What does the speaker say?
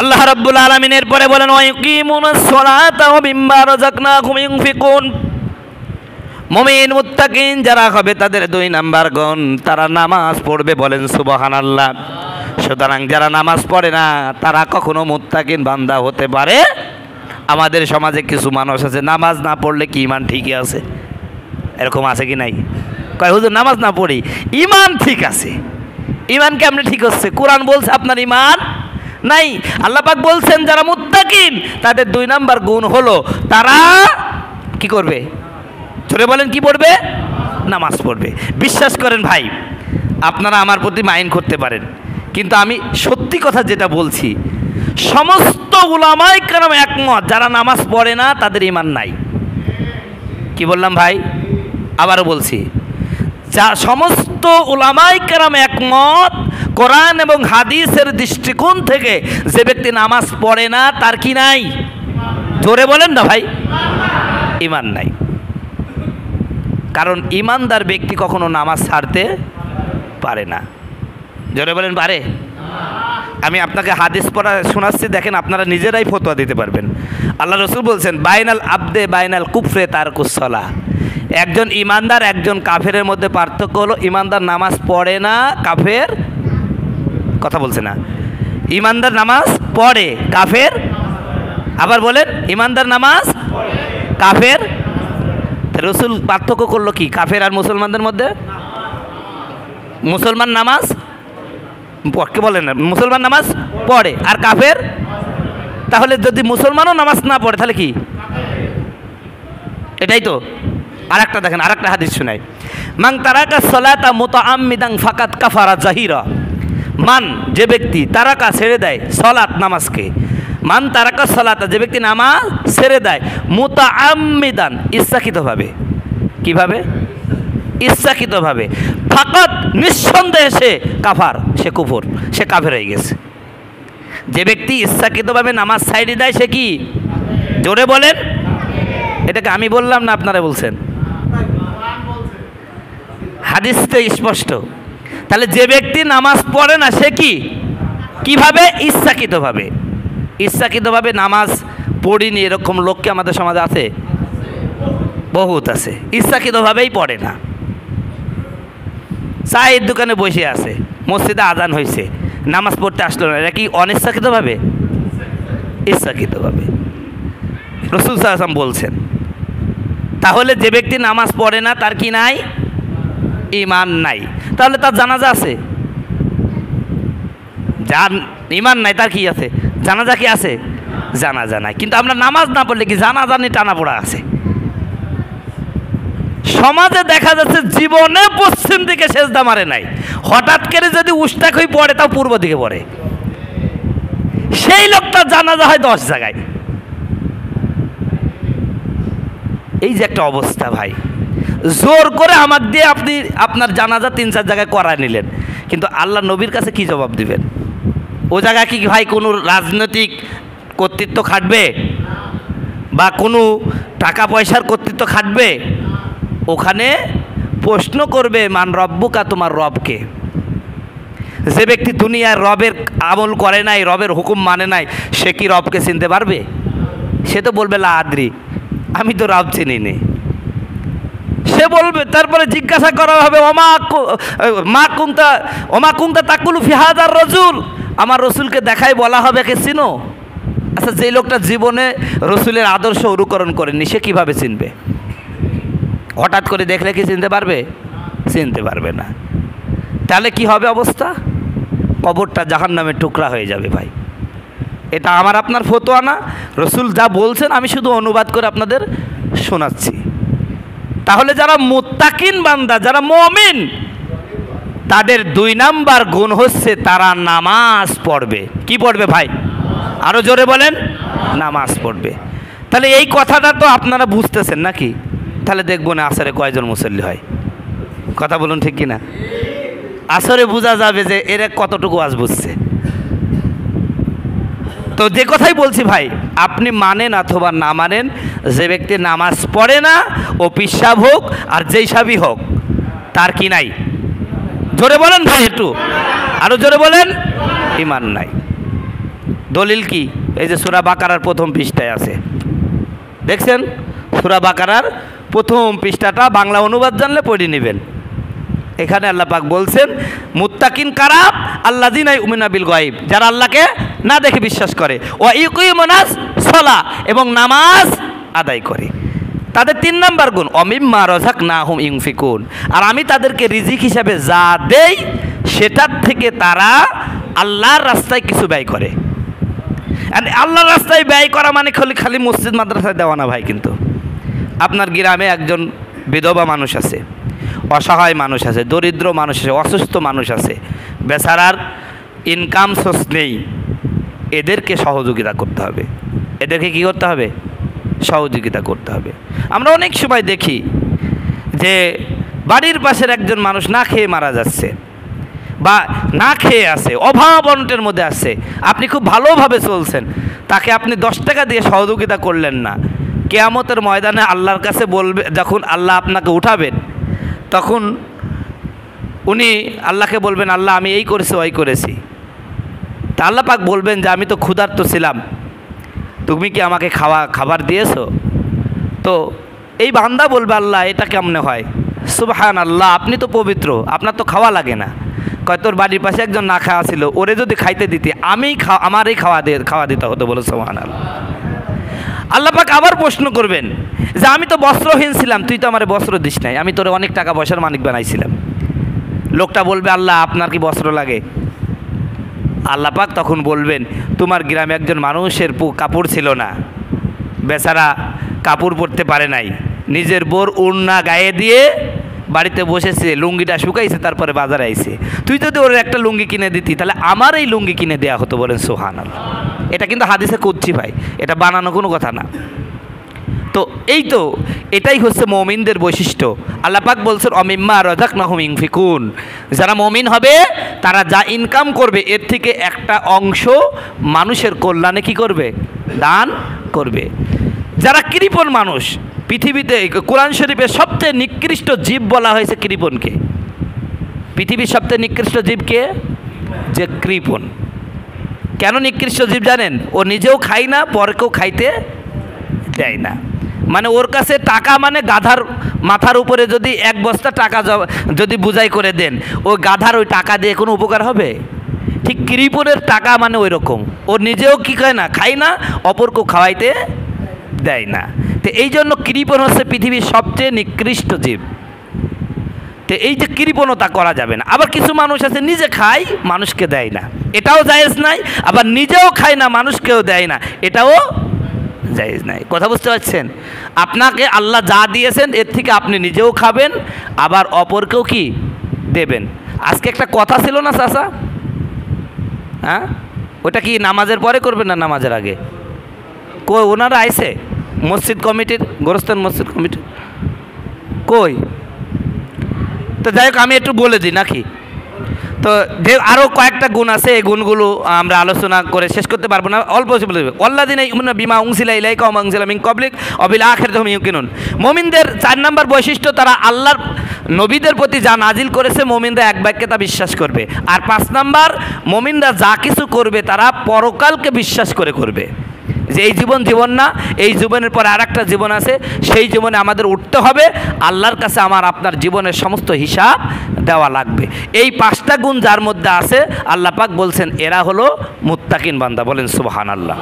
আল্লাহ রাব্বুল আলামিন এরপরে বলেন ওয়াকিমুনাস সালাতা ওয়া মিম্মা রাযাকনাহুম ইউনফিকুন। মুমিন মুত্তাকিন যারা হবে তাদের দুই নাম্বার গুণ, তারা নামাজ পড়বে। বলেন সুবহানাল্লাহ। সুতরাং যারা নামাজ পড়ে না তারা কখনো মুত্তাকিন বান্দা হতে পারে। আমাদের সমাজে কিছু মানুষ আছে নামাজ না পড়লে কি ইমান ঠিকই আছে, এরকম আছে কি নাই? কয় হুজুর নামাজ না পড়ি ইমান ঠিক আছে। ইমান কেমনে ঠিক হচ্ছে? কোরআন বলছে আপনার ইমান নাই। আল্লাহ পাক বলছেন যারা মুত্তাকিন তাদের দুই নাম্বার গুণ হলো তারা কি করবে? জোরে বলেন কি পড়বে? নামাজ পড়বে। বিশ্বাস করেন ভাই, আপনারা আমার প্রতি মাইন্ড করতে পারেন, কিন্তু আমি সত্যি কথা যেটা বলছি, সমস্ত উলামায়ে কেরাম একমত যারা নামাজ পড়ে না তাদের ইমান নাই। কি বললাম ভাই? আবারও বলছি, যা সমস্ত উলামায়ে কেরাম একমত কোরআন এবং হাদিসের দৃষ্টিকোণ থেকে যে ব্যক্তি নামাজ পড়ে না তার কি নাই? জোরে বলেন না ভাই, ইমান নাই। কারণ ইমানদার ব্যক্তি কখনো নামাজ ছাড়তে পারে না। জোরে বলেন পারে? আমি আপনাকে হাদিস পড়া শোনাচ্ছি, দেখেন আপনারা নিজেরাই ফতোয়া দিতে পারবেন। আল্লাহ রসুল বলছেন বাইনাল আবদে বাইনাল কুফরে তারকুস সালাহ। একজন ইমানদার একজন কাফেরের মধ্যে পার্থক্য হলো ইমানদার নামাজ পড়ে না, কাফের কথা বলছে না। ইমানদার নামাজ পড়ে, কাফের আবার বলেন ইমানদার নামাজ কাফের। রসুল পার্থক্য করলো কি কাফের আর মুসলমানদের মধ্যে? মুসলমান নামাজ কে বলেন না, মুসলমান নামাজ পড়ে আর কাফের। তাহলে যদি মুসলমানও নামাজ না পড়ে তাহলে কি? এটাই তো। আরেকটা দেখেন, আরেকটা হাদিস শোনাই। মান তারাকা সালাতা মুতাআম্মিদান ফাকাত কাফারা জাহিরা। মান যে ব্যক্তি তারাকা ছেড়ে দেয় সালাত নামাজকে, মান তারাকা সালাতা যে ব্যক্তি নামাজ ছেড়ে দেয় মুতাআম্মিদান ইচ্ছাকৃতভাবে। কিভাবে? ইচ্ছাকৃতভাবে। ফাকাত নিঃসন্দেহে সে কাফার, সে কুফর, সে কাফের হয়ে গেছে। যে ব্যক্তি ইচ্ছাকৃতভাবে নামাজ ছাইড়ে দেয় সে কি? জোরে বলেন। এটাকে আমি বললাম না আপনারা বলছেন? হাদিসতে স্পষ্ট। তাহলে যে ব্যক্তি নামাজ পড়ে না সে কি? কিভাবে? ইচ্ছাকৃতভাবে। ইচ্ছাকৃতভাবে নামাজ পড়িনি এরকম লোক কি আমাদের সমাজে আছে? বহুত আছে। ইচ্ছাকৃতভাবেই পড়ে না। চায়ের দোকানে বসে আছে, মসজিদে আজান হয়েছে, নামাজ পড়তে আসলো না, এটা কি অনিচ্ছাকৃতভাবে? ইচ্ছাকৃতভাবে। রাসূল সাল্লাল্লাহু আলাইহি ওয়াসাল্লাম বলছেন তাহলে যে ব্যক্তি নামাজ পড়ে না তার কি নাই? ইমান নাই। তাহলে তার জানাজা আছে? যার ইমান নাই তার কি আছে? জানাজা কি আছে? জানাজা নাই। কিন্তু আমরা নামাজ না পড়লে কি জানাজা নিয়ে টানা পড়া আছে। সমাজে দেখা যাচ্ছে জীবনে পশ্চিম দিকে সেজদা মারে নাই, হঠাৎ করে যদি উস্তাক হয়ে পড়ে তাও পূর্ব দিকে পড়ে। সেই লোকটা জানাজা হয় 10 জায়গায়। এই যে একটা অবস্থা ভাই, জোর করে আমাকে দিয়ে আপনি আপনার জানাজা 3-4 জায়গায় করায় নিলেন, কিন্তু আল্লাহ নবীর কাছে কি জবাব দিবেন? ও জায়গায় কি ভাই কোনো রাজনৈতিক কর্তৃত্ব খাটবে বা কোনো টাকা পয়সার কর্তৃত্ব খাটবে? ওখানে প্রশ্ন করবে মান রব্বুকা, তোমার রবকে। যে ব্যক্তি দুনিয়ার রবের আমল করে নাই, রবের হুকুম মানে নাই, সে কি রবকে চিনতে পারবে? সে তো বলবে লা আদ্রি, আমি তো রব চিনি নে। সে বলবে, তারপরে জিজ্ঞাসা করা হবে ওমা কুনতা তাকুলু ফি হাযার রাজুল, আমার রসুলকে দেখাই বলা হবে কে চিনো? আচ্ছা, যে লোকটা জীবনে রসুলের আদর্শ অনুকরণ করেনি সে কিভাবে চিনবে? হঠাৎ করে দেখলে কি চিনতে পারবে? চিনতে পারবে না। তাহলে কি হবে অবস্থা? কবরটা জাহান্নামের টুকরা হয়ে যাবে ভাই। এটা আমার আপনার ফতোয়া না, রসুল যা বলছেন আমি শুধু অনুবাদ করে আপনাদের শোনাচ্ছি। তাহলে যারা মুত্তাকিন বান্দা, যারা মুমিন, তাদের 2 নাম্বার গুণ হচ্ছে তারা নামাজ পড়বে। কি পড়বে ভাই? আরো জোরে বলেন। নামাজ পড়বে। তাহলে এই কথাটা তো আপনারা বুঝতেছেন নাকি? তাহলে দেখবো না আসরে কয়জন মুসল্লি হয়। কথা বলুন ঠিক কিনা? আসরে বোঝা যাবে যে এরা কতটুকু আজ বুঝছে। তো যে কথাই বলছি ভাই, আপনি মানেন অথবা না মানেন, যে ব্যক্তি নামাজ পড়ে না ও পিশাব হোক আর যেই সাবই হোক তার কি নাই? জোরে বলেন ভাই, একটু আরো জোরে বলেন। ইমান নাই। দলিল কি? এই যে সূরা বাকারার প্রথম পৃষ্ঠায় আছে, দেখছেন? সূরা বাকারার প্রথম পৃষ্ঠাটা বাংলা অনুবাদ জানলে পড়ে নেবেন। এখানে আল্লাহ পাক বলছেন মুত্তাকিন কারা? আল্লাযিনা ইউমিনুনা বিল গায়ব, যারা আল্লাহকে না দেখে বিশ্বাস করে, ওয়া ইউকিমুনাস সালাহ, এবং নামাজ আদায় করে। তাদের 3 নাম্বার গুণ অমিম্মা রাযাকনাহুম ইউনফিকুন, আর আমি তাদেরকে রিজিক হিসাবে যা দেই সেটার থেকে তারা আল্লাহর রাস্তায় কিছু ব্যয় করে। আর আল্লাহর রাস্তায় ব্যয় করা মানে খালি মসজিদ মাদ্রাসায় দেওয়া না ভাই। কিন্তু আপনার গ্রামে একজন বিধবা মানুষ আছে, অসহায় মানুষ আছে, দরিদ্র মানুষ আছে, অসুস্থ মানুষ আছে, বেচারার ইনকাম সোর্স নেই, এদেরকে সহযোগিতা করতে হবে। এদেরকে কী করতে হবে? সহযোগিতা করতে হবে। আমরা অনেক সময় দেখি যে বাড়ির পাশের একজন মানুষ না খেয়ে মারা যাচ্ছে বা না খেয়ে আছে, অভাব অনটের মধ্যে আছে, আপনি খুব ভালোভাবে চলছেন, তাকে আপনি 10 টাকা দিয়ে সহযোগিতা করলেন না। কিয়ামতের ময়দানে আল্লাহর কাছে বলবে, যখন আল্লাহ আপনাকে উঠাবেন তখন উনি আল্লাহকে বলবেন, আল্লাহ আমি এই করেছি ওই করেছি। তা আল্লাহ পাক বলবেন যে আমি তো ক্ষুধার্ত ছিলাম, তুমি কি আমাকে খাবার দিয়েছো? তো এই বান্দা বলবে, আল্লাহ এটা কেমনে হয়? সুবহানাল্লাহ, আপনি তো পবিত্র, আপনার তো খাওয়া লাগে না। কয় তোর বাড়ির পাশে একজন না খাওয়া ছিল, ওরে যদি খাইতে দিতে আমারই খাওয়া দিতে হতো, বলো সুবহানাল্লাহ। আল্লাহ পাক আবার প্রশ্ন করবেন যে আমি তো বস্ত্রহীন ছিলাম, তুই তো আমার বস্ত্র দিস নাই, আমি তোরে অনেক টাকা পয়সার মালিক বানাইছিলাম। লোকটা বলবে, আল্লাহ আপনার কি বস্ত্র লাগে? আল্লাহ পাক তখন বলবেন, তোমার গ্রামে একজন মানুষের কাপড় ছিল না, বেচারা কাপড় পরতে পারে নাই, নিজের বোর ওড়না গায়ে দিয়ে বাড়িতে বসেছে, লুঙ্গিটা শুকাইছে, তারপরে বাজারে আইছে। তুই যদি ওর একটা লুঙ্গি কিনে দিতি তাহলে আমার এই লুঙ্গি কিনে দেওয়া হতো, বলেন সুবহানাল্লাহ। এটা কিন্তু হাদিসে কুদসি ভাই, এটা বানানো কোনো কথা না। তো এটাই হচ্ছে মুমিনদের বৈশিষ্ট্য। আল্লাহ পাক বলছেন অমিম্মা রাযাকনাহুম ইউনফিকুন, যারা মুমিন হবে তারা যা ইনকাম করবে এর থেকে একটা অংশ মানুষের কল্যাণে কি করবে? দান করবে। যারা কৃপণ মানুষ, পৃথিবীতে কোরআন শরীফের সবচেয়ে নিকৃষ্ট জীব বলা হয়েছে কৃপণকে। পৃথিবীর সবচেয়ে নিকৃষ্ট জীবকে? যে কৃপণ। কেন নিকৃষ্ট জীব জানেন? ও নিজেও খায় না, পরকেও খাইতে দেয় না। মানে ওর কাছে টাকা মানে গাধার মাথার উপরে যদি 1 বস্তা টাকা যদি বুঝাই করে দেন, ওই গাধার ওই টাকা দিয়ে কোনো উপকার হবে? ঠিক কৃপণের টাকা মানে ওই রকম, ও নিজেও কি খায় না, অপরকেও খাওয়াইতে দেয় না। তো এই জন্য কৃপণ হচ্ছে পৃথিবীর সবচেয়ে নিকৃষ্ট জীব। তো এই যে কৃপণতা করা যাবে না। আবার কিছু মানুষ আছে নিজে খায় মানুষকে দেয় না, এটাও জায়েজ নাই। আবার নিজেও খায় না মানুষকেও দেয় না, এটাও জায়েজ নাই। কথা বুঝতে পারছেন? আপনাকে আল্লাহ যা দিয়েছেন এর থেকে আপনি নিজেও খাবেন, আবার অপরকেও কি দেবেন। আজকে একটা কথা ছিল না চাচা, হ্যাঁ, ওটা কি নামাজের পরে করবেন না নামাজের আগে? কই ওনারা আইছে মসজিদ কমিটির, গোরস্থান মসজিদ কমিটি কই? তো যাই হোক আমি একটু বলে দিই নাকি। তো আরও কয়েকটা গুণ আছে, এই গুণগুলো আমরা আলোচনা করে শেষ করতে পারবো না, অল্প বলে দেবে। আল্লাযিনা ইউমিনুনা বিমা উনজিলা ইলাইকা ওয়া মা উনজিলা মিন ক্বাবলিক ওয়া বিল আখিরাতি হুম ইউকিনুন। মুমিনদের 4 নম্বর বৈশিষ্ট্য, তারা আল্লাহর নবীদের প্রতি যা নাজিল করেছে মুমিনরা এক বাক্যে তা বিশ্বাস করবে। আর 5 নম্বর, মুমিনরা যা কিছু করবে তারা পরকালকে বিশ্বাস করে করবে, যে এই জীবন না, এই জীবনের পরে আর একটা জীবন আছে, সেই জীবনে আমাদের উঠতে হবে, আল্লাহর কাছে আমার আপনার জীবনের সমস্ত হিসাব দেওয়া লাগবে। এই 5টা গুণ যার মধ্যে আছে আল্লাহ পাক বলছেন এরা হলো মুত্তাকিন বান্দা, বলেন সুবহানাল্লাহ।